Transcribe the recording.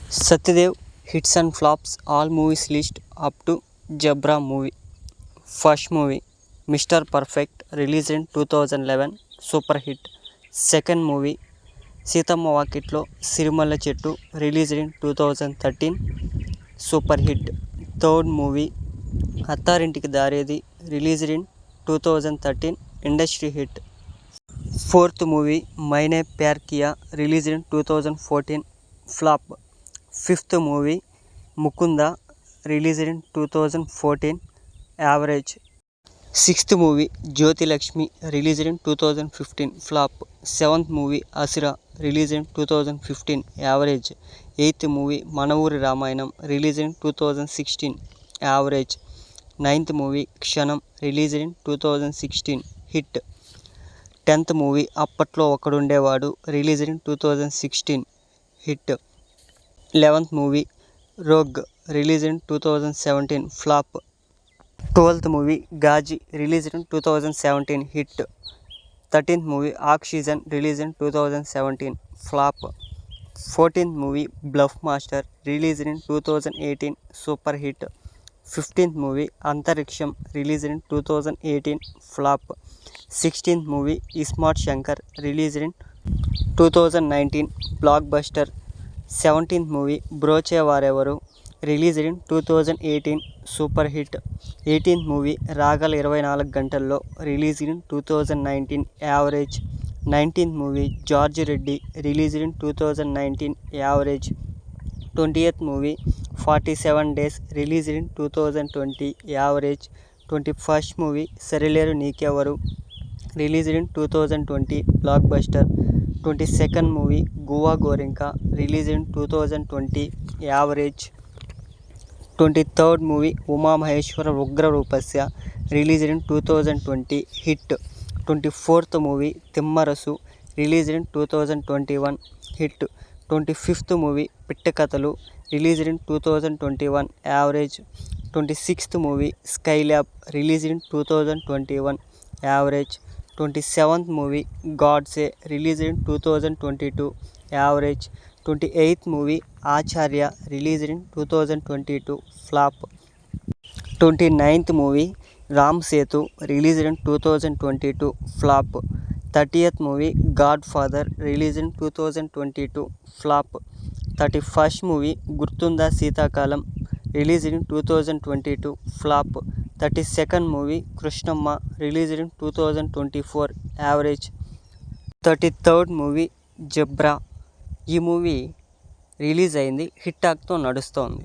Satyadev hits and flops, all movies list up to Jabra movie. First movie Mr. Perfect, released in 2011, super hit. Second movie Seethamma Vakitlo Sirimalla Chettu, released in 2013, super hit. Third movie Attarintiki Daredi, released in 2013, industry hit. Fourth movie Maine Pyar Kiya, released in 2014, flop. Fifth movie Mukunda, released in 2014, average. Sixth movie Jyoti Lakshmi, released in 2015, flop. Seventh movie Asura, released in 2015, average. Eighth movie Manavuri Ramayanam, released in 2016, average. Ninth movie Kshanam, released in 2016, hit. 10th movie Appatlo Okadundevadu, released in 2016, hit. 11th movie Rogue, released in 2017, flop. 12th movie Ghazi, released in 2017, hit. 13th movie oxygen, released in 2017, flop. 14th movie bluff master, released in 2018, super hit. 15th movie Antariksham, released in 2018, flop. 16th movie ismart Shankar, released in 2019, blockbuster. 17th movie Broche Varevaru, released in 2018, super hit. 18th movie Ragala 24 గంటల్లో, released in 2019, average. 19th movie George Reddy, released in 2019, average. 20th movie 47 days, released in 2020, average. 21st movie Sarileru Neekevvaru, released in 2020, blockbuster. 22nd movie Guvva Gorinka, released in 2020, average. 23rd movie Umamaheswara Ugra Roopasya, released in 2020, hit. 24th movie Thimmarusu, released in 2021, hit. 25th movie Pittakathalu, released in 2021, average. 26th movie Skylab, released in 2021, average. 27th movie Godse, released in 2022, average. 28th movie Acharya, released in 2022, flop. 29th movie Ram Setu, released in 2022, flop. 30th movie godfather, released in 2022, flop. 31st movie Gurthunda Seethakalam, released in 2022, flop. 32nd movie Krishnamma, released in 2024, average. 33rd movie Zebra. ఈ movie release అయింది, hit టాక్తో నడుస్తోంది.